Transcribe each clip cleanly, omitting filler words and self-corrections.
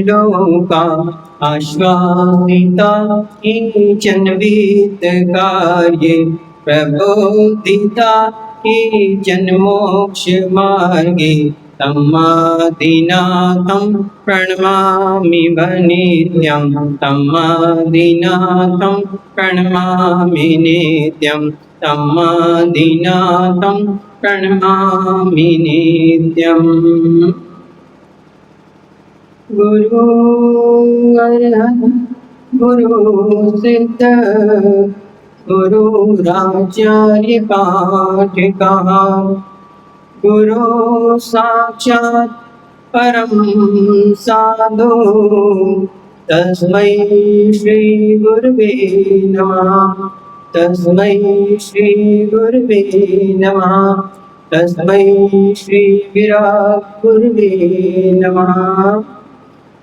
लोका आश्वासिता केचन वित्तकार्ये प्रबोधिता केचन मोक्षमार्गे तमादिनाथं प्रणमामि नित्यं तमादिनाथं प्रणमामि नित्यं तमादिनाथं प्रणमामि नित्यम्। गुरु अर्हत् गुरु सिद्ध गुरुराचार्य पाठ कहा गुरु साक्षात् परम साधु तस्मै श्री गुरुवे नमः तस्मै श्री गुरुवे नमः तस्मै श्री विराट गुरुवे नमः।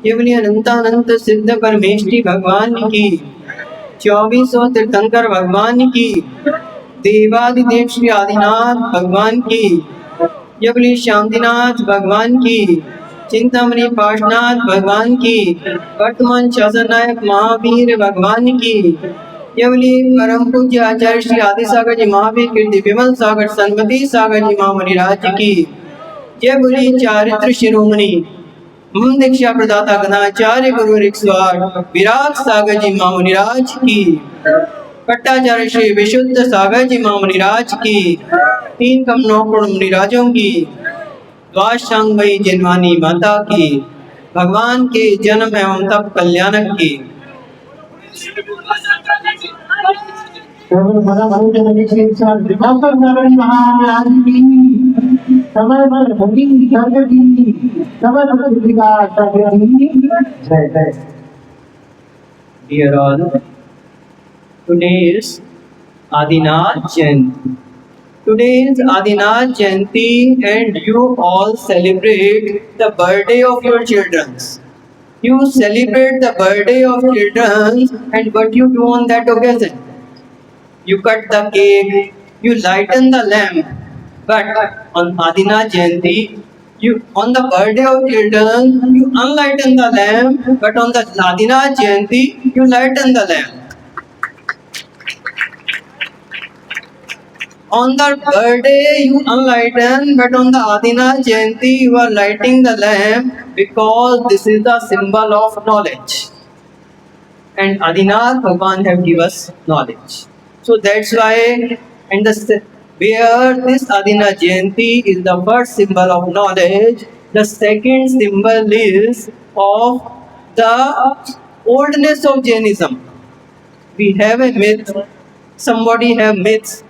केवली अनंतानंत सिद्ध परमेष्टि भगवान की 2400 तीर्थंकर भगवान की देवादिदेव श्री आदिनाथ भगवान की केवली शांतिनाथ भगवान की चिंतामणि पाशनाथ भगवान की वर्तमान शासन नायक महावीर भगवान की केवली परम पूज्य आचार्य श्री आदि सागर जी महावीर कीर्ति विमल सागर सन्मति सागर जी महामणि राज्य की जय बोली चारित्र शिरोमणि दीक्षा प्रदाता गणाचार्य गुरु रिक्सवार विराट सागर जी महामुनि राज की पट्टाचार्य श्री विशुद्ध सागर जी महामुनि राज की 3 कमलों मुनि राजों की द्वाशांगमयी जिनवानी माता की भगवान के जन्म एवं तप कल्याणक की Dear all, today is Adinath Jayanti. Today is Adinath Jayanti and you all celebrate the birthday of your children. You celebrate the birthday of children and what you do on that occasion? You cut the cake, you lighten the lamp. But on Adinath Jayanti, on the birthday of children, you unlighten the lamp. But on the Adinath Jayanti, you lighten the lamp. On the birthday, you unlighten, but on the Adinath Jayanti, you are lighting the lamp because this is the symbol of knowledge. And Adinath Bhagwan have given us knowledge. So that's why, and where this Adinath Jayanti is the first symbol of knowledge, the second symbol is of the oldness of Jainism. We have a myth, somebody have myths.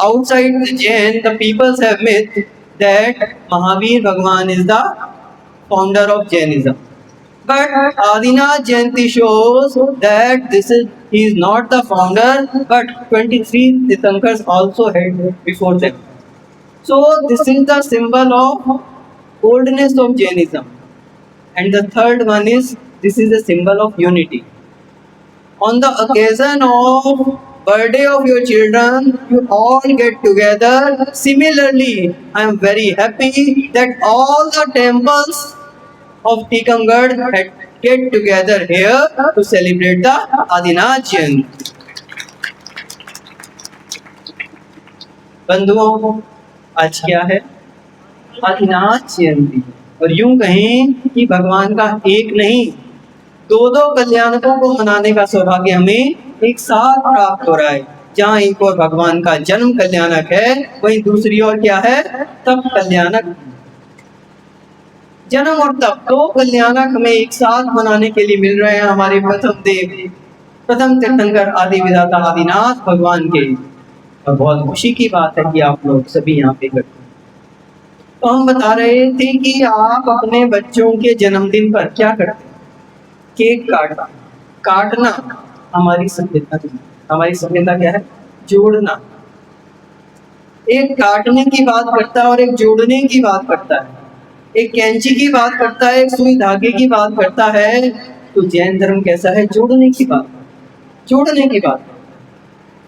Outside the Jain, the peoples have myth that Mahavir Bhagwan is the founder of Jainism. But Adinath Jayanti shows that he is not the founder, but 23 Tirthankars also had before them. So this is the symbol of oldness of Jainism. And the third one is, this is a symbol of unity. On the occasion of birthday of your children, you all get together. Similarly, I am very happy that all the temples of Tikamgarh had get together here to celebrate the Adinath Jayanti. बंधुओं, आज क्या है? आदिनाथ जयंती। और यूं कहें कि भगवान का एक नहीं 2 कल्याणकों को मनाने का सौभाग्य हमें एक साथ प्राप्त हो रहा है। जहाँ एक और भगवान का जन्म कल्याणक है, वहीं दूसरी ओर क्या है? तप कल्याणक। जन्म और तप 2 कल्याणक हमें एक साथ मनाने के लिए मिल रहे हैं हमारे प्रथम देव, प्रथम तीर्थंकर आदि विधाता आदिनाथ भगवान के। और बहुत खुशी की बात है कि आप लोग सभी यहाँ पे इकट्ठे। तो हम बता रहे थे कि आप अपने बच्चों के जन्मदिन पर क्या करते हैं? केक काटना हमारी सभ्यता क्या है? जोड़ना। एक काटने की बात करता है और एक जोड़ने की बात करता है। एक कैंची की बात करता है, एक सुई धागे की बात करता है। तो जैन धर्म कैसा है? जोड़ने की बात।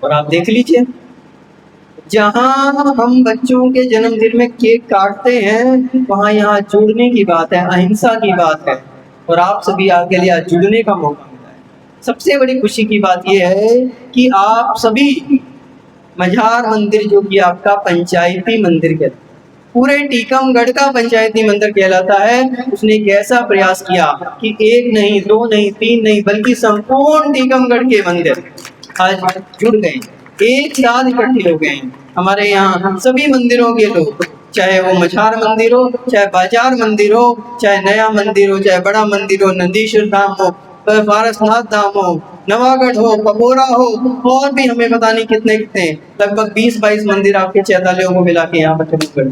और आप देख लीजिए, जहाँ हम बच्चों के जन्मदिन में केक काटते हैं, वहाँ यहाँ जुड़ने की बात है, अहिंसा की बात है, और आप सभी आगे लिए आज जुड़ने का मौका मिला है। सबसे बड़ी खुशी की बात यह है कि आप सभी मझार मंदिर, जो कि आपका पंचायती मंदिर कहलाता है, पूरे टीकमगढ़ का पंचायती मंदिर कहलाता है, उसने एक ऐसा प्रयास किया कि एक नहीं, दो नहीं, तीन नहीं, बल्कि संपूर्ण टीकमगढ़ के मंदिर आज जुड़ गए, एक साथ इकट्ठे हो गए। हमारे यहाँ सभी मंदिरों के लोग, चाहे वो मझार मंदिर हो, चाहे बाजार मंदिर हो, चाहे नया मंदिर हो, चाहे बड़ा मंदिर हो, नंदीश्वर धाम हो, पारसनाथ धाम हो, नवागढ़ हो, पपोरा हो, और भी हमें पता नहीं कितने कितने, लगभग 20-22 मंदिर आपके चैतालियों को मिला के यहाँ पर छत्तीसगढ़।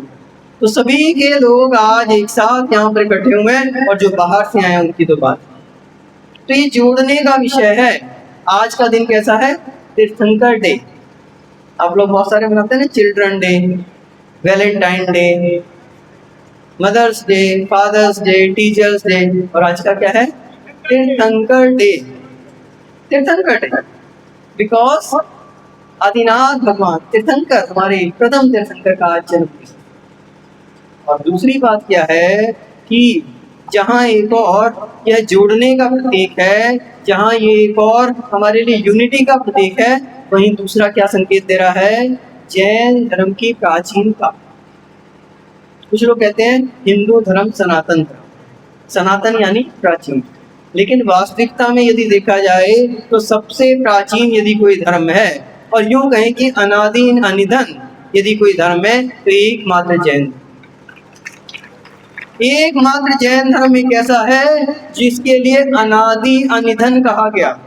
तो सभी के लोग आज एक साथ यहाँ पर इकट्ठे हुए हैं, और जो बाहर से आए हैं उनकी तो बात। तो ये जोड़ने का विषय है। आज का दिन कैसा है? तीर्थंकर डे। आप लोग बहुत सारे मनाते हैं ना, children day, Valentine day, mother's day, father's day, teachers day, और आज का क्या है? तीर्थंकर डे। तीर्थंकर डे बिकॉज आदिनाथ भगवान तीर्थंकर, हमारे प्रथम तीर्थंकर का आज जन्मदिन। और दूसरी बात क्या है कि जहाँ एक और यह जोड़ने का प्रतीक है, जहाँ ये एक और हमारे लिए यूनिटी का प्रतीक है, वहीं दूसरा क्या संकेत दे रहा है? जैन धर्म की प्राचीनता। कुछ लोग कहते हैं हिंदू धर्म सनातन धर्म, सनातन यानी प्राचीन, लेकिन वास्तविकता में यदि देखा जाए तो सबसे प्राचीन यदि कोई धर्म है, और यूं कहें कि अनादि अनिधन यदि कोई धर्म है, तो एकमात्र जैन। एकमात्र जैन धर्म एक ऐसा है जिसके लिए अनादि अनिधन कहा गया,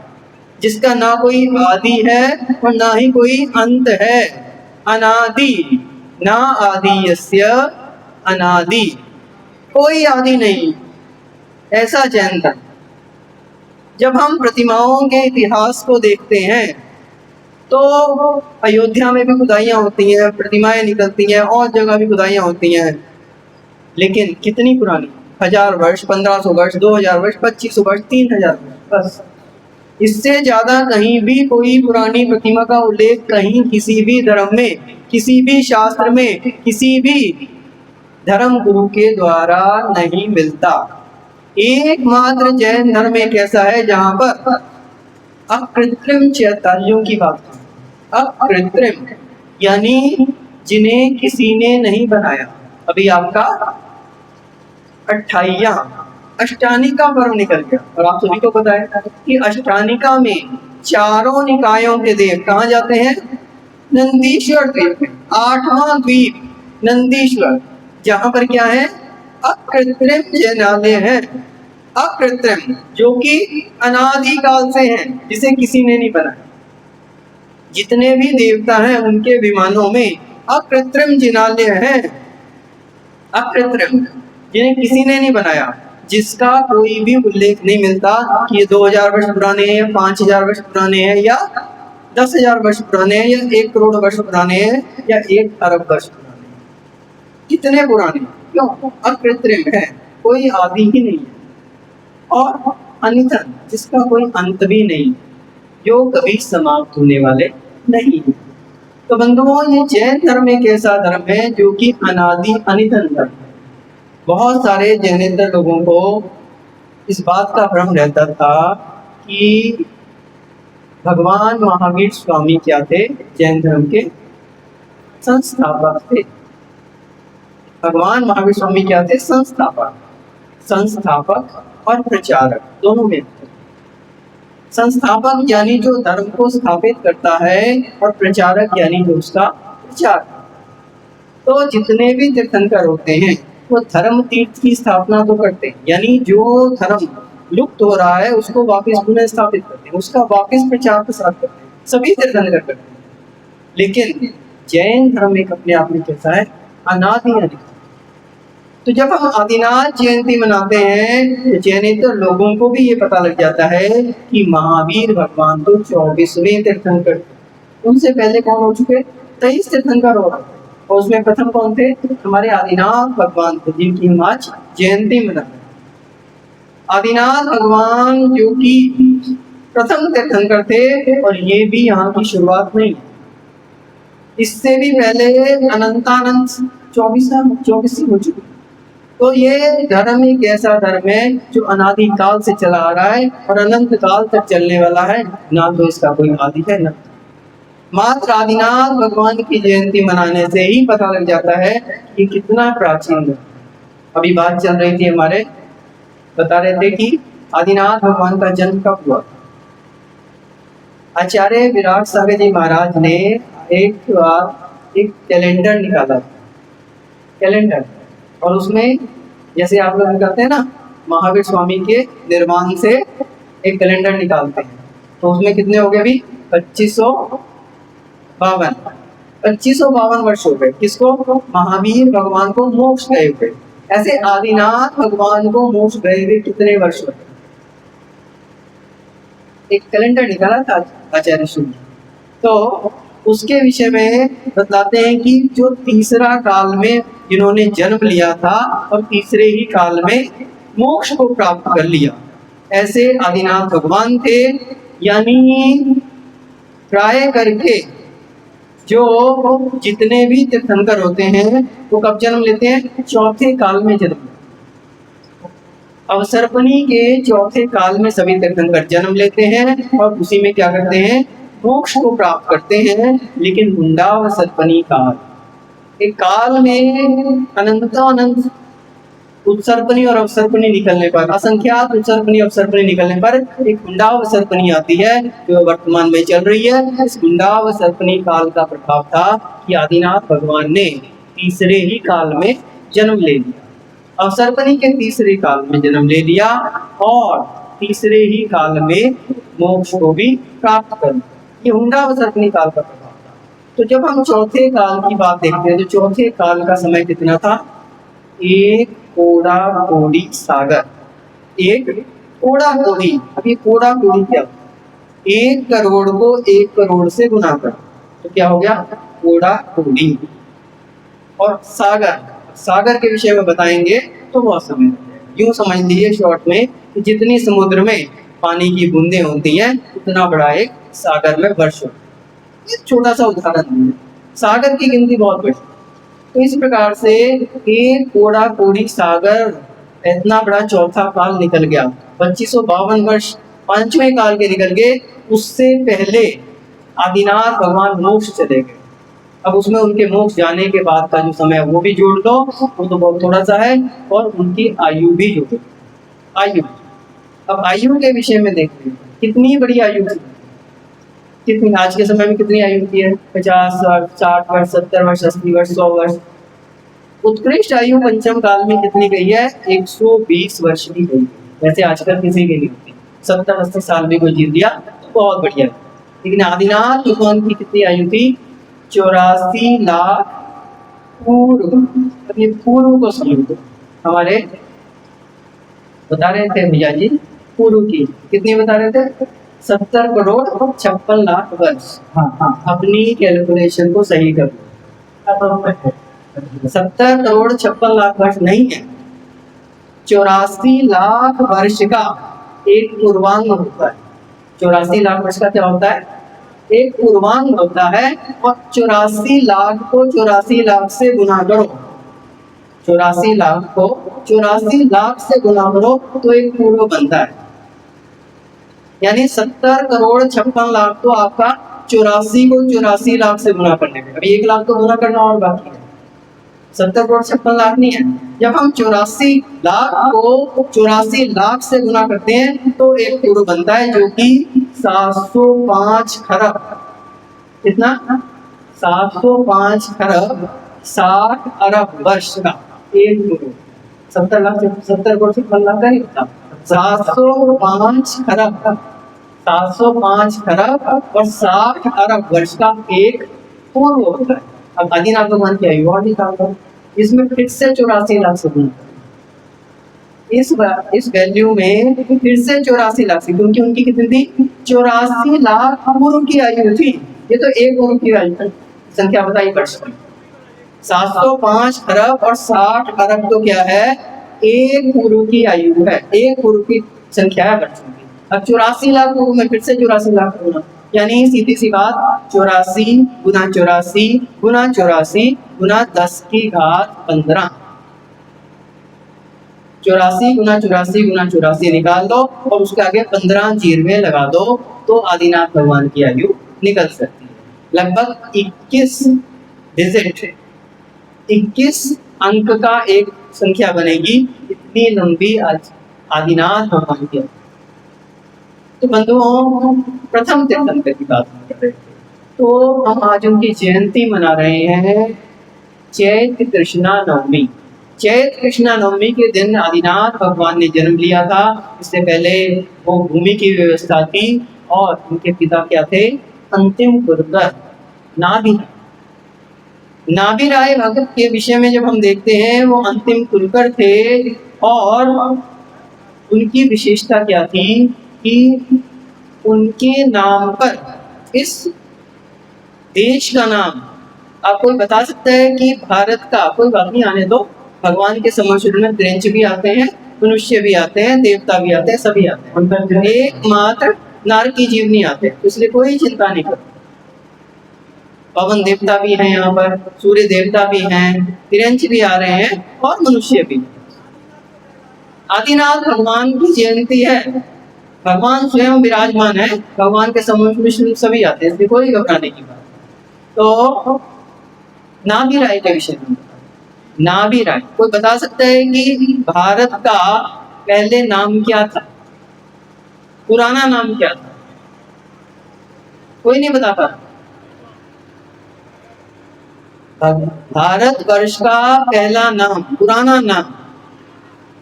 जिसका ना कोई आदि है और ना ही कोई अंत है। अनादि, ना आदि यस्य अनादि, कोई आदि नहीं, ऐसा जैन धर्म। जब हम प्रतिमाओं के इतिहास को देखते हैं तो अयोध्या में भी खुदाइयाँ होती हैं, प्रतिमाएं निकलती हैं, और जगह भी खुदाइयाँ होती हैं, लेकिन कितनी पुरानी? 1000 वर्ष, 1500 वर्ष, 2000 वर्ष, 2500 वर्ष, 3000 वर्ष, बस। इससे ज्यादा कहीं भी कोई पुरानी प्रतिमा का उल्लेख कहीं किसी भी धर्म में, किसी भी शास्त्र में, किसी भी धर्म गुरु के द्वारा नहीं मिलता। एकमात्र जैन धर्म एक ऐसा है जहां पर अकृत्रिम चैतालियों की बात है। अकृत्रिम यानी जिन्हें किसी ने नहीं बनाया। अभी आपका 28वां अष्टानिका पर्व निकल गया, और आप सभी को पता है कि अष्टानिका में चारों निकायों के देव कहाँ जाते हैं? नंदीश्वर द्वीप। 8वां द्वीप नंदीश्वर, जहां पर क्या है? अकृत्रिम जैनालय है। अकृत्रिम जो कि अनादिकाल से हैं, जिसे किसी ने नहीं बनाया। जितने भी देवता हैं उनके विमानों में अकृत्रिम जिनालय है, अकृत्रिम, जिन्हें किसी ने नहीं बनाया, जिसका कोई भी उल्लेख नहीं मिलता कि ये 2000 वर्ष पुराने हैं, या 5000 वर्ष पुराने हैं, या 10,000 वर्ष पुराने हैं, या 1 करोड़ वर्ष पुराने हैं, या 1 अरब वर्ष पुराने हैं। कितने पुराने? क्यों? अकृत्रिम है, कोई आदि ही नहीं है, और अनिधन, जिसका कोई अंत भी नहीं, जो कभी समाप्त होने वाले नहीं। तो बंधुओं, ये जैन धर्म एक ऐसा धर्म है जो कि अनादि अनिधन धर्म है। बहुत सारे जैनेतर लोगों को इस बात का भ्रम रहता था कि भगवान महावीर स्वामी क्या थे? जैन धर्म के संस्थापक थे। भगवान महावीर स्वामी क्या थे? संस्थापक। संस्थापक और प्रचारक दोनों में। संस्थापक यानी जो धर्म को स्थापित करता है, और प्रचारक यानी जो उसका प्रचार। तो जितने भी तीर्थंकर होते हैं वो धर्म तीर्थ की स्थापना तो करते हैं, यानी जो धर्म लुप्त हो रहा है उसको वापस पुनः स्थापित करते हैं, उसका वापस प्रचार प्रसार करते हैं, सभी तीर्थंकर करते हैं। लेकिन जैन धर्म एक अपने आप में कैसा है? अनादि अनिधन। तो जब हम आदिनाथ जयंती मनाते हैं तो जैनेतर लोगों को भी ये पता लग जाता है कि महावीर भगवान तो 24वें तीर्थंकर थे। उनसे पहले कौन हो चुके? 23 तीर्थंकर हो गए, और उसमें प्रथम कौन थे? हमारे आदिनाथ भगवान थे, जिनकी हम आज जयंती मनाते हैं। आदिनाथ भगवान जो कि प्रथम तीर्थंकर थे, और ये भी यहाँ की शुरुआत नहीं, इससे भी पहले अनंतानंत 24 हो चुके। तो ये धर्म एक ऐसा धर्म है जो अनादि काल से चला आ रहा है और अनंत काल तक चलने वाला है, ना तो इसका कोई आदि है ना। मात्र आदिनाथ भगवान की जयंती मनाने से ही पता लग जाता है कि कितना प्राचीन है। अभी बात चल रही थी, हमारे बता रहे थे कि आदिनाथ भगवान का जन्म कब हुआ। आचार्य विराट सागर जी महाराज ने एक कैलेंडर निकाला, कैलेंडर, और उसमें जैसे आप लोग करते हैं ना, महावीर स्वामी के निर्माण से एक कैलेंडर निकालते हैं, तो उसमें कितने हो गए अभी 2552 वर्ष हो गए। किसको? महावीर भगवान को मोक्ष गए हुए। ऐसे आदिनाथ भगवान को मोक्ष गए हुए कितने वर्ष हो गए? एक कैलेंडर निकाला था आचार्य सूर्य, तो उसके विषय में बताते हैं कि जो तीसरा काल में जिन्होंने जन्म लिया था और तीसरे ही काल में मोक्ष को प्राप्त कर लिया, ऐसे आदिनाथ भगवान थे। यानी प्राय करके जो जितने भी तीर्थंकर होते हैं वो कब जन्म लेते हैं? चौथे काल में जन्म। अवसर्पणी के चौथे काल में सभी तीर्थंकर जन्म लेते हैं और उसी में क्या करते हैं? मोक्ष को प्राप्त करते हैं। लेकिन हुंडावसर्पणी काल, एक काल में अनंत उत्सर्पणी और अवसर्पणी निकलने पर, असंख्यात उत्सर्पणी अवसर्पणी निकलने पर एक हुंडावसर्पणी आती है जो वर्तमान में चल रही है। इस हुंडावसर्पणी काल का प्रभाव था कि आदिनाथ भगवान ने तीसरे ही काल में जन्म ले लिया, अवसर्पणी के तीसरे काल में जन्म ले लिया और तीसरे ही काल में मोक्ष को भी प्राप्त कर लिया। ये हुंडावसर्पणी काल का प्रभाव था। तो जब हम चौथे काल की बात देखते हैं तो चौथे काल का समय कितना था? एक कोड़ा कोड़ी सागर, एक कोड़ा कोड़ी। अब ये कोड़ा कोड़ी क्या? 1 करोड़ को 1 करोड़ से गुना कर तो क्या हो गया? कोड़ा कोड़ी। और सागर, सागर के विषय में बताएंगे तो बहुत समय, यूं समझ लीजिए शॉर्ट में कि जितनी समुद्र में पानी की बूंदें होती हैं उतना बड़ा एक सागर में वर्ष होता है। ये छोटा सा उदाहरण है, सागर की गिनती बहुत बड़ी। तो इस प्रकार से एक कोड़ा कोड़ी सागर, इतना बड़ा चौथा काल निकल गया। 2552 वर्ष पांचवें काल के निकल गए। उससे पहले आदिनाथ भगवान मोक्ष चले गए। अब उसमें उनके मोक्ष जाने के बाद का जो समय वो भी जोड़ लो, वो तो बहुत थोड़ा सा है, और उनकी आयु भी जोड़। आयु, अब आयु के विषय में देखते हैं कितनी बड़ी आयु थी। कितनी आज के समय में कितनी आयु होती है? 50 वर्ष, 60 वर्ष, 70 वर्ष, 80 वर्ष, 100 वर्ष। उत्कृष्ट आयु पंचम काल में कितनी गई है? 120 वर्ष की गई। वैसे आजकल किसी की नहीं होती, 70-80 साल भी कोई जीत लिया तो बहुत बढ़िया। लेकिन आदिनाथ भगवान की कितनी आयु थी? 84 लाख पूर्व। अब ये पूर्व को समझो, हमारे बता रहे थे भैया जी पूर्व की कितनी बता रहे थे? 70 करोड़ 56 लाख वर्ष। अपनी कैलकुलेशन को सही करो। 70 करोड़ 56 लाख वर्ष नहीं है, 84 लाख वर्ष का एक पूर्वांग होता है। 84 लाख वर्ष का क्या होता है? एक पूर्वांग होता है। और 84 लाख को 84 लाख से गुना करो, 84 लाख को 84 लाख से गुना करो तो एक पूर्व बनता है। यानी 70 करोड़ 56 लाख तो आपका 84 को 84 लाख से गुना करने में, अभी 1 लाख को गुना करना और बाकी है। 70 करोड़ 56 लाख नहीं है। जब हम 84 लाख को 84 लाख से गुना करते हैं तो एक पूर्व बनता है जो कि 705 खरब, कितना? 705 खरब 60 अरब वर्ष का एक पूर्व। 70 लाख 70 करोड़ 56 लाख का नहीं होता, 705 खरब, 705 खरब और 60 अरब वर्ष का एक पूर्व होता है। अब आदिनाथ भगवान की आयु और निकाल, इसमें फिर से 84 लाख से गुना, इस वैल्यू में फिर से 84 लाख से, क्योंकि उनकी कितनी थी? 84 लाख पूर्व की आयु थी। ये तो एक पूर्व की आयु संख्या बताई वर्ष की। 705 खरब और 60 अरब तो क्या है? एक पूर्व की आयु है, एक पूर्व की संख्या है वर्षों की। अब 84 लाख पूर्व में फिर से 84 लाख गुना, यानी सीधी सी बात 84 गुना 84 गुना 84 गुना 10 की घात 15। 84 गुना 84 गुना 84 निकाल दो और उसके आगे 15 जीरवे लगा दो तो आदिनाथ भगवान की आयु निकल सकती है। लगभग 21 डिजिट 21 अंक का एक संख्या बनेगी, इतनी लंबी आदिनाथ भगवान की आयु। तो बंधुओं, प्रथम तीर्थंकर की बात कर रहे थे, तो हम आज उनकी जयंती मना रहे हैं, चैत्र कृष्णा नवमी। चैत्र कृष्णा नवमी के दिन आदिनाथ भगवान ने जन्म लिया था। इससे पहले वो भूमि की व्यवस्था थी और उनके पिता क्या थे? अंतिम गुरुकर नाभिराय भगत के विषय में जब हम देखते हैं, वो अंतिम कुलकर थे और उनकी विशेषता क्या थी कि उनके नाम पर इस देश का नाम, आप कोई बता सकता है कि भारत का? कोई बात नहीं, आने दो। भगवान के समर में त्रिंच भी आते हैं, मनुष्य भी आते हैं, देवता भी आते हैं, सभी आते हैं, एकमात्र नार की जीव नहीं आते, इसलिए कोई चिंता नहीं करते। पवन देवता भी हैं यहाँ पर, सूर्य देवता भी हैं, तिरंच भी आ रहे हैं और मनुष्य भी। आदिनाथ भगवान की जयंती है, भगवान स्वयं विराजमान है, भगवान के समूह सभी आते हैं, इसलिए कोई घबराने की बात। तो नाभिराय के विषय में, नाभिराय कोई बता सकता है कि भारत का पहले नाम क्या था? पुराना नाम क्या था? कोई नहीं बता पा। भारत वर्ष का पहला नाम, पुराना नाम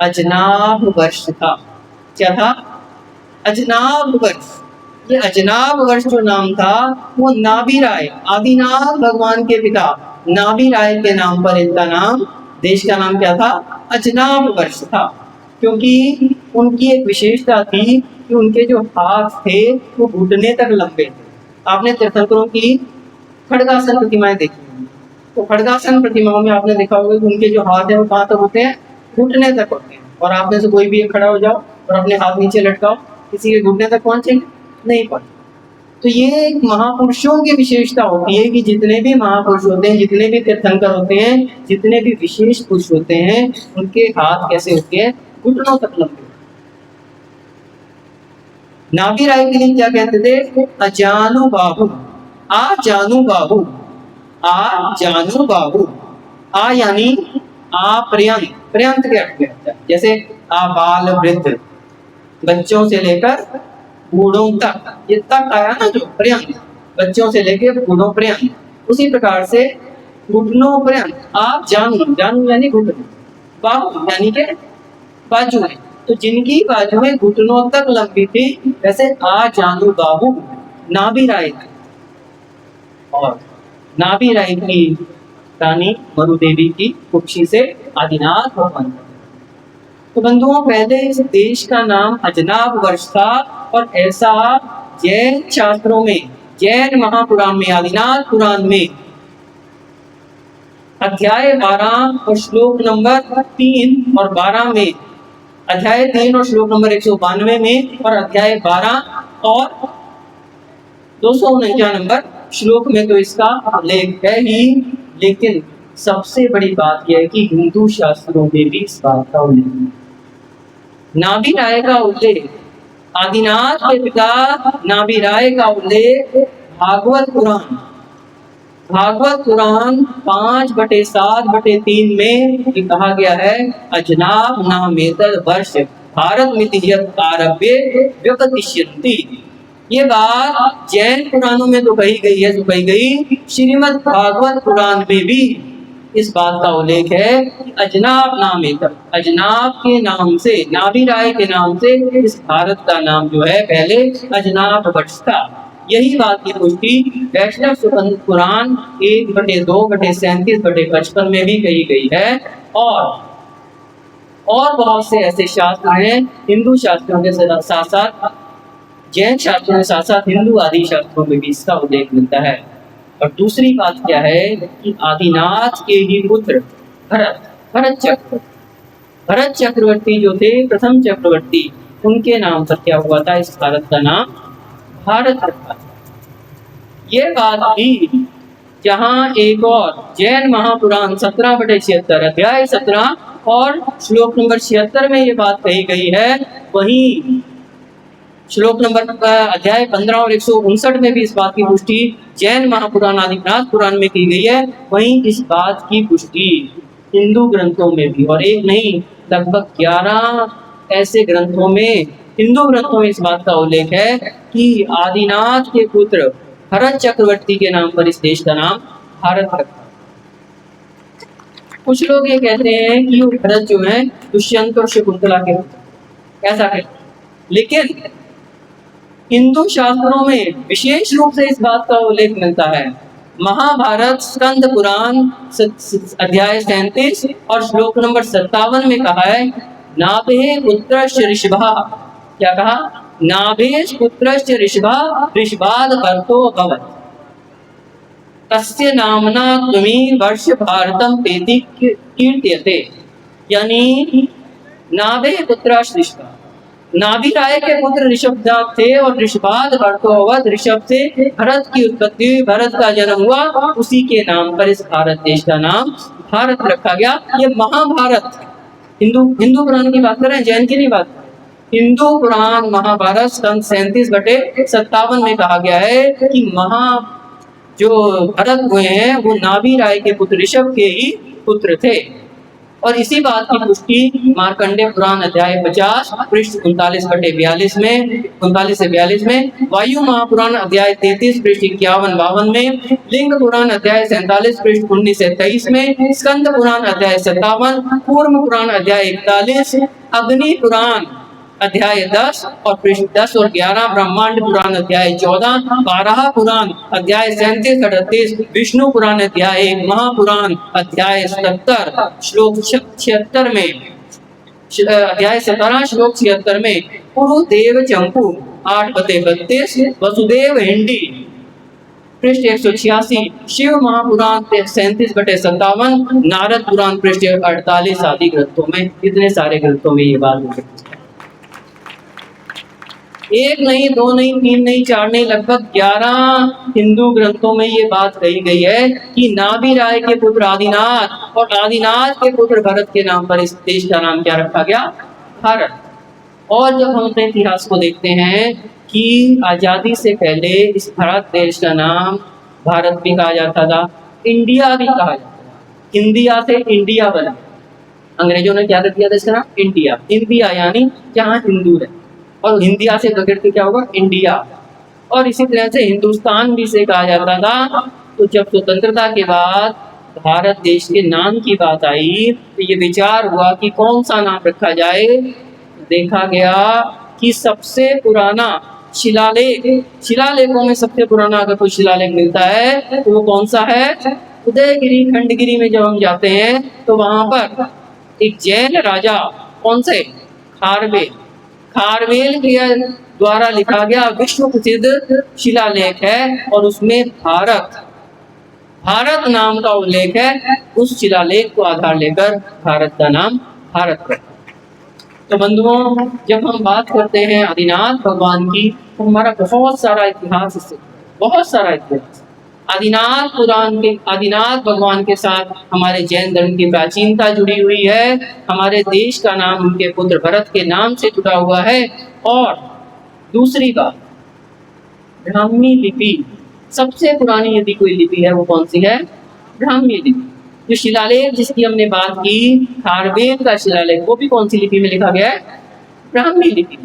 अजनाभ वर्ष था। क्या था? अजनाभ वर्ष। ये अजनाभ वर्ष जो नाम था वो नाभिराय, आदिनाथ भगवान के पिता नाभिराय के नाम पर इनका नाम, देश का नाम क्या था? अजनाभ वर्ष था। क्योंकि उनकी एक विशेषता थी कि उनके जो हाथ थे वो घुटने तक लंबे थे। आपने तीर्थंकरों की खड्गासन प्रतिमाएं देखी, तो खड्गासन प्रतिमाओं में आपने देखा होगा कि उनके जो हाथ है वो कहाँ तक होते हैं? घुटने तक होते हैं। और आप में से कोई भी एक खड़ा हो जाओ और अपने हाथ नीचे लटकाओ, किसी के घुटने तक पहुंचेंगे? नहीं पहुंचे। तो ये एक महापुरुषों की विशेषता होती है कि जितने भी महापुरुष होते हैं, जितने भी तीर्थंकर होते हैं, जितने भी विशेष पुरुष होते हैं, उनके हाथ कैसे होते हैं? घुटनों तक लंबे। नाभिराय के लिए क्या कहते थे? अजानु बाहु, आ जानू बाहु, आ जानू बाहु। आ यानी पर्यंत, पर्यंत के अर्थ में, जैसे आबाल वृद्ध, बच्चों से लेकर बूढ़ों तक, ये तक आया ना जो पर्यंत, बच्चों से लेकर बूढ़ों पर्यंत, उसी प्रकार से घुटनों पर्यंत। आप जानू, जानू यानी घुटने, बाहु यानी के बाजुएं, तो जिनकी बाजुएं घुटनों तक लंबी थी, वैसे आ जानू बाहु नाभिराय। और नाभिराय की रानी मरुदेवी की कुक्षी से आदिनाथ भगवान। तो बंधुओं, पहले इस देश का नाम अजनाभ वर्ष था और ऐसा जैन शास्त्रों में, जैन महापुराण में, आदिनाथ पुराण में अध्याय 12 और श्लोक नंबर 3 और 12 में, अध्याय 3 और श्लोक नंबर 192 में और अध्याय 12 और 249 नंबर श्लोक में तो इसका उल्लेख है ही। लेकिन सबसे बड़ी बात यह है कि हिंदू शास्त्रों में भी इस बात का उल्लेख है। नाभिराय का उल्लेख, आदिनाथ के पिता नाभिराय का उल्लेख भागवत पुराण, भागवत पुराण 5/7/3 में कहा गया है, अजनाभ नामेतद वर्ष भारत मिति यत् आरभ्य व्यपतिष्यन्ति। ये बात जैन पुराणों में तो कही गई है, जो कही गई, श्रीमद् भागवत पुराण में भी इस बात का उल्लेख है कि अजनाभ नामेतद, अजनाभ के नाम से, नाभिराय के नाम से इस भारत का नाम जो है पहले अजनाभ वर्ष था। यही बात की पुष्टि वैष्णव सुगंध पुराण 1/2/37/55 में भी कही गई है। और बहुत से ऐसे शास्त्र हैं, हिंदू शास्त्रों के साथ साथ, जैन शास्त्रों के साथ साथ हिंदू आदि शास्त्रों में भी इसका उल्लेख मिलता है। और दूसरी बात क्या है कि आदिनाथ के ही पुत्र भरत चक्रवर्ती जो थे, प्रथम चक्रवर्ती, उनके नाम पर क्या हुआ था? इस भारत का नाम भारत रखा। ये बात भी जहाँ एक और जैन महापुराण 17/76 अध्याय 17 और श्लोक नंबर 76 में ये बात कही गई है, वहीं श्लोक नंबर अध्याय 15 और 159 में भी इस बात की पुष्टि जैन महापुराण आदिनाथ पुराण में की गई है। वहीं इस बात की पुष्टि हिंदू ग्रंथों में भी, और एक नहीं लगभग 11 ऐसे ग्रंथों में, हिंदू ग्रंथों में इस बात का उल्लेख है कि आदिनाथ के पुत्र भरत चक्रवर्ती के नाम पर इस देश का नाम भारत रखा। कुछ लोग ये कहते हैं कि भरत जो है दुष्यंत और शकुंतला के पुत्र, ऐसा है, लेकिन हिंदू शास्त्रों में विशेष रूप से इस बात का उल्लेख मिलता है। महाभारत स्कंद पुराण अध्याय 37 और श्लोक नंबर 57 में कहा है, नाभे पुत्रस्य ऋषभः, क्या कहा? नाभे पुत्रस्य ऋषभः ऋषभाद भरतो अभवत्, तस्य नामना त्वमी वर्ष भारतम पेति कीर्त्यते। यानी नाभे पुत्रस्य ऋषभः, नाभि राय के पुत्र ऋषभदात थे और ऋषभाद भरतोवत, ऋषभ से भरत की उत्पत्ति हुई, भरत का जन्म हुआ, उसी के नाम पर इस भारत देश का नाम भारत रखा गया। ये महाभारत हिंदू पुराण की बात करें, जैन की नहीं बात। हिंदू पुराण महाभारत स्कंद 37/57 में कहा गया है कि जो भरत हुए हैं वो नाभि राय के पुत्र ऋषभ के ही पुत्र थे। और इसी बात की पुष्टि मार्कंडेय पुराण अध्याय 50 पृष्ठ 39/42 में, 39 से 42 में, वायु महापुराण अध्याय 33 पृष्ठ 51-52 में, लिंग पुराण अध्याय 47 पृष्ठ 19 से 23 में, स्कंद पुराण अध्याय 57, कूर्म पुराण अध्याय 41, अग्नि पुराण अध्याय 10 और पृष्ठ 10 और 11, ब्रह्मांड पुराण अध्याय 14, 12 पुराण अध्याय 37-38, विष्णु पुराण अध्याय 1, महापुराण अध्याय 77 श्लोक 76 में, अध्याय 17 श्लोक 76 में, पुरुदेव चंपू 8/32, वसुदेव हिंडी पृष्ठ 186, शिव महापुराण 37/57, नारद पुराण पृष्ठ 48 आदि ग्रंथों में, इतने सारे ग्रंथों में ये बात होती है। एक नहीं, दो नहीं, तीन नहीं, चार नहीं, लगभग 11 हिंदू ग्रंथों में ये बात कही गई है कि नाभि राय के पुत्र आदिनाथ और आदिनाथ के पुत्र भरत के नाम पर इस देश का नाम क्या रखा गया? भारत। और जब हम अपने इतिहास को देखते हैं कि आजादी से पहले इस भारत देश का नाम भारत भी कहा जाता था, इंडिया भी कहा जाता था। इंडिया से इंडिया बना, अंग्रेजों ने क्या कर दिया था इसका नाम? इंडिया। इंडिया यानी जहाँ हिंदू है, और हिंदिया से बगैर के क्या होगा? इंडिया। और इसी तरह से हिंदुस्तान भी से कहा जाता था। तो जब स्वतंत्रता के बाद भारत देश के नाम की बात आई तो ये विचार हुआ कि कौन सा नाम रखा जाए। देखा गया कि सबसे पुराना शिलालेखों में सबसे पुराना अगर कोई शिलालेख मिलता है तो वो कौन सा है? उदयगिरी खंडगिरी में जब हम जाते हैं तो वहां पर एक जैन राजा, कौन से? खारवेल के द्वारा लिखा गया विश्व प्रसिद्ध शिलालेख है, और उसमें भारत नाम का उल्लेख है। उस शिलालेख को आधार लेकर भारत का नाम भारत रखा। तो बंधुओं, जब हम बात करते हैं आदिनाथ भगवान की तो हमारा बहुत सारा इतिहास इससे, बहुत सारा इतिहास आदिनाथ पुराण के, आदिनाथ भगवान के साथ हमारे जैन धर्म की प्राचीनता जुड़ी हुई है। हमारे देश का नाम उनके पुत्र भरत के नाम से जुड़ा हुआ है। और दूसरी बात, ब्राह्मी लिपि, सबसे पुरानी यदि कोई लिपि है वो कौन सी है? ब्राह्मी लिपि। जो शिलालेख जिसकी हमने बात की, खारवेल का शिलालेख, वो भी कौन सी लिपि में लिखा गया है? ब्राह्मी लिपि।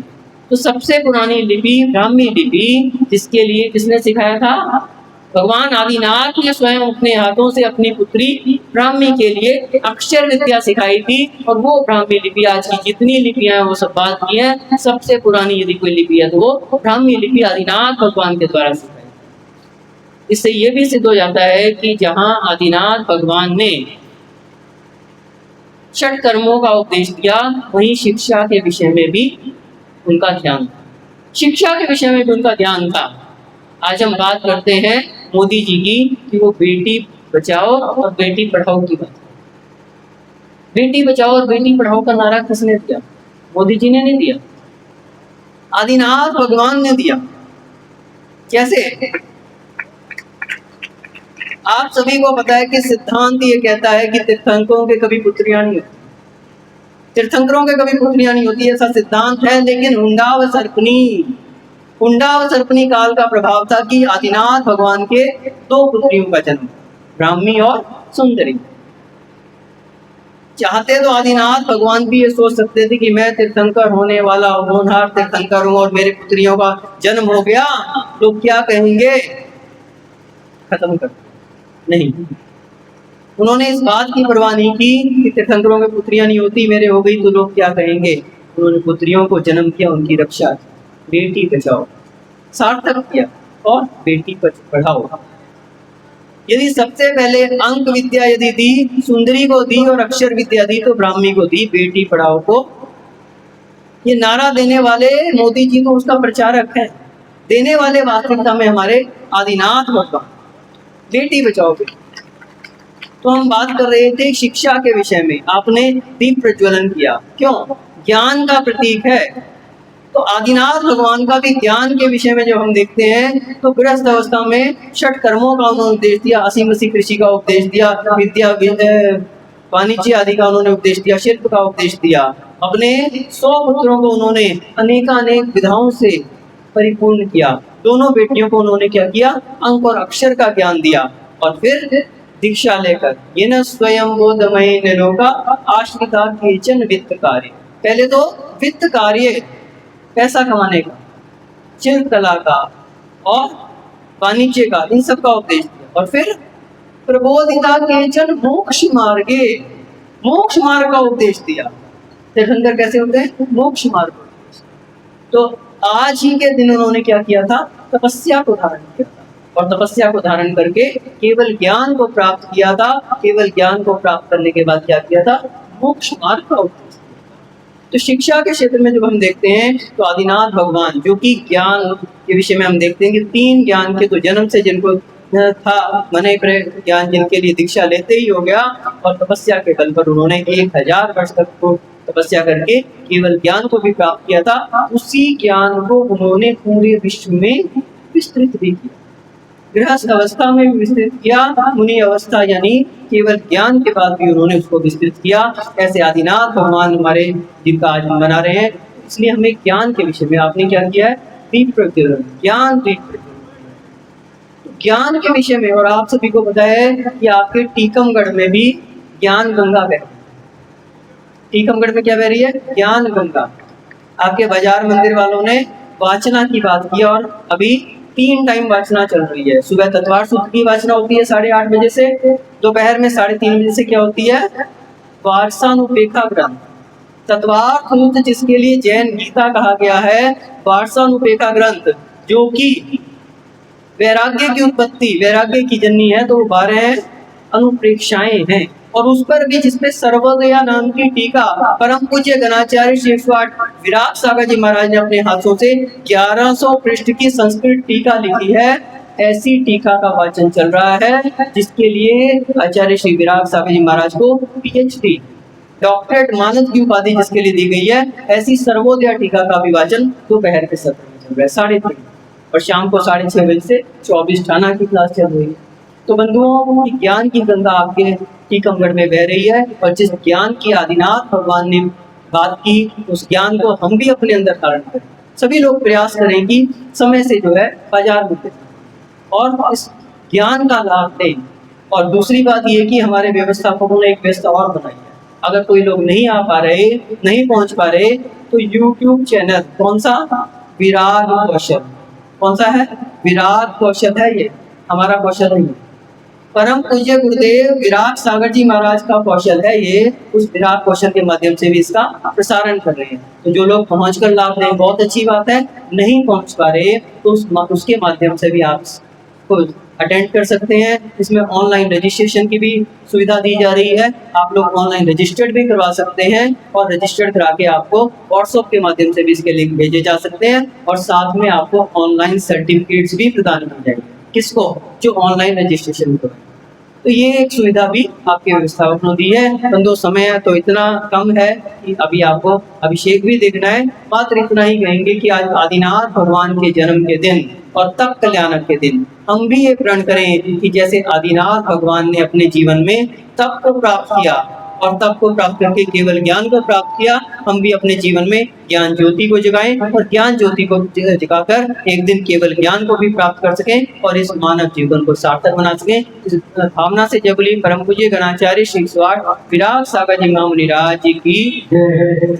तो सबसे पुरानी लिपि ब्राह्मी लिपि, जिसके लिए किसने सिखाया था? भगवान आदिनाथ ने स्वयं अपने हाथों से अपनी पुत्री ब्राह्मी के लिए अक्षर विद्या सिखाई थी। और वो ब्राह्मी लिपि, आज की जितनी लिपियां हैं वो सब बात की है, सबसे पुरानी यदि कोई लिपि है तो वो ब्राह्मी लिपि आदिनाथ भगवान के द्वारा सिखाई। इससे ये भी सिद्ध हो जाता है कि जहाँ आदिनाथ भगवान ने षट कर्मों का उपदेश दिया, वहीं शिक्षा के विषय में भी उनका ध्यान था। शिक्षा के विषय में भी उनका ध्यान था। आज हम बात करते हैं मोदी जी की कि वो बेटी बचाओ और बेटी पढ़ाओ की बात। बेटी बचाओ और बेटी पढ़ाओ का नारा किसने दिया? मोदी जी ने नहीं दिया, आदिनाथ भगवान ने दिया। कैसे? आप सभी को पता है कि सिद्धांत ये कहता है कि तीर्थंकरों के कभी पुत्रियां नहीं होती, तीर्थंकरों के कभी पुत्रियां नहीं होती, ऐसा सिद्धांत है। लेकिन हुंडा व सर्पनी काल का प्रभाव था कि आदिनाथ भगवान के दो पुत्रियों का जन्म, ब्राह्मी और सुंदरी। चाहते तो आदिनाथ भगवान भी ये सोच सकते थे कि मैं तीर्थंकर होने वाला होनहार तीर्थंकर हूं और मेरे पुत्रियों का जन्म हो गया, लोग क्या कहेंगे, खत्म कर। नहीं, उन्होंने इस बात की परवाह नहीं की कि तीर्थंकरों में पुत्रियां नहीं होती, मेरे हो गई तो लोग क्या कहेंगे। उन्होंने पुत्रियों को जन्म किया, उनकी रक्षा की, बेटी बचाओ, सार्थक किया और बेटी पढ़ाओ। यदि सबसे पहले अंक विद्या यदि दी, सुंदरी को दी और अक्षर विद्या दी, तो ब्राह्मी को दी, बेटी पढ़ाओ को। ये नारा देने वाले मोदी जी तो उसका प्रचारक है, देने वाले वास्तविकता में हमारे आदिनाथ भगवान। बेटी बचाओ बेटी। तो हम बात कर रहे थे शिक्षा के विषय में, आपने दीप प्रज्वलन किया, क्यों, ज्ञान का प्रतीक है। तो आदिनाथ भगवान का भी ज्ञान के विषय में जब हम देखते हैं तो गृहस्थ अवस्था में षट कर्मों का उन्होंने उपदेश दिया, असी मसी कृषि का उपदेश दिया, विद्या वाणिज्य आदि का उन्होंने उपदेश दिया, शिल्प का उपदेश दिया। अपने 100 पुत्रों को उन्होंने अनेकानेक विधाओं से परिपूर्ण किया। दोनों बेटियों को उन्होंने क्या किया, अंक और अक्षर का ज्ञान दिया। और फिर दीक्षा लेकर ये न स्वयं बोधमय निलोका आश्रिता केचन वित्त कार्य, पहले तो वित्त कार्य, पैसा कमाने का, शिल्प कला का और वाणिज्य का, इन सब का उपदेश दिया। और फिर प्रबोधिता केचन मोक्ष मार्गे, मोक्ष मार्ग का उपदेश दिया। तीर्थंकर कैसे होते हैं, मोक्ष मार्ग। तो आज ही के दिन उन्होंने क्या किया था, तपस्या को धारण किया था, और तपस्या को धारण करके केवल ज्ञान को प्राप्त किया था। केवल ज्ञान को प्राप्त करने के बाद क्या किया था, मोक्ष मार्ग का उपदेश। तो शिक्षा के क्षेत्र में जब हम देखते हैं तो आदिनाथ भगवान, जो कि ज्ञान के विषय में हम देखते हैं कि 3 ज्ञान के तो जन्म से जिनको था मने ज्ञान, जिनके लिए दीक्षा लेते ही हो गया, और तपस्या के बल पर उन्होंने 1000 वर्ष तक को तपस्या करके केवल ज्ञान को भी प्राप्त किया था। उसी ज्ञान को उन्होंने पूरे विश्व में विस्तृत भी किया, गृहस्थ अवस्था में भी विस्तृत किया, मुनि अवस्था यानी केवल ज्ञान के बाद भी उन्होंने उसको विस्तृत किया। ऐसे आदिनाथ भगवान हमारे जिनका आज हम मना रहे हैं, इसलिए हमें ज्ञान के विषय में आपने क्या किया है, दीप प्रज्वलन, ज्ञान दीप प्रज्वलन, ज्ञान के विषय में। और आप सभी को पता है कि आपके टीकमगढ़ में भी ज्ञान गंगा बह रही है। टीकमगढ़ में क्या बह रही है, ज्ञान गंगा। आपके बाजार मंदिर वालों ने वाचना की बात की, और अभी 3 टाइम वाचना चल रही है। सुबह तत्वार सूत्र की वाचना होती है 8:30 बजे से, दोपहर में 3:30 बजे से क्या होती है, वार्षानुपेखा ग्रंथ। तत्वार सूत्र जिसके लिए जैन गीता कहा गया है, वार्षानुपेखा ग्रंथ, जो कि वैराग्य की उत्पत्ति, वैराग्य की जननी है, तो 12 अनुप्रेक्षाएं हैं। और उस पर भी जिसपे सर्वोदया नाम की टीका परम पूज्य गणाचार्य श्री 108 विराग सागर जी महाराज ने अपने हाथों से 1100 पृष्ठ की संस्कृत टीका लिखी है। ऐसी टीका का वाचन चल रहा है जिसके लिए आचार्य श्री विराग सागर जी महाराज को PhD, डॉक्टरेट मानद की उपाधि जिसके लिए दी गई है। ऐसी सर्वोदया टीका का भी वाचन दोपहर के सत्र में चल रहा है 3:30, और शाम को 6:30 बजे से 24 ठाना की क्लास चल रही है। तो बंधुओं, ज्ञान की गंगा आपके टीकमगढ़ में बह रही है, और जिस ज्ञान की आदिनाथ भगवान ने बात की, उस ज्ञान को हम भी अपने अंदर धारण करें। सभी लोग प्रयास करें कि समय से जो है बाजार में और इस ज्ञान का लाभ लें। और दूसरी बात ये कि हमारे व्यवस्थापकों ने एक व्यवस्था और बनाई है, अगर कोई लोग नहीं आ पा रहे, नहीं पहुंच पा रहे, तो YouTube चैनल, कौन सा, विराग कौशल, कौन सा है, विराग कौशल है, ये हमारा कौशल नहीं है, परम पूज्य गुरुदेव विराग सागर जी महाराज का कौशल है ये। उस विराग कौशल के माध्यम से भी इसका प्रसारण कर रहे हैं। तो जो लोग पहुंचकर लाभ लें बहुत अच्छी बात है, नहीं पहुंच पा रहे तो उसके माध्यम से भी आप को अटेंड कर सकते हैं। इसमें ऑनलाइन रजिस्ट्रेशन की भी सुविधा दी जा रही है, आप लोग ऑनलाइन रजिस्टर्ड भी करवा सकते हैं, और रजिस्टर्ड करा के आपको व्हाट्सएप के माध्यम से भी इसके लिंक भेजे जा सकते हैं, और साथ में आपको ऑनलाइन सर्टिफिकेट्स भी प्रदान किए जाएंगे। किसको, जो ऑनलाइन रजिस्ट्रेशन करें। तो ये एक सुविधा भी आपके व्यवस्थापक ने दी है। बंधु समय तो इतना कम है कि अभी आपको अभिषेक भी देखना है। मात्र इतना ही कहेंगे कि आज आदिनाथ भगवान के जन्म के दिन और तब कल्याणक के दिन हम भी ये प्रण करें कि जैसे आदिनाथ भगवान ने अपने जीवन में तप को प्राप्त किया और तप को प्राप्त करके केवल ज्ञान को प्राप्त किया, हम भी अपने जीवन में ज्ञान ज्योति को जगाएं और ज्ञान ज्योति को जगाकर एक दिन केवल ज्ञान को भी प्राप्त कर सकें और इस मानव जीवन को सार्थक बना सकें। इस भावना से जय बोलिए परम पूज्य गणाचार्य श्री स्वाट विराट सागर जी महामुनिराज जी की।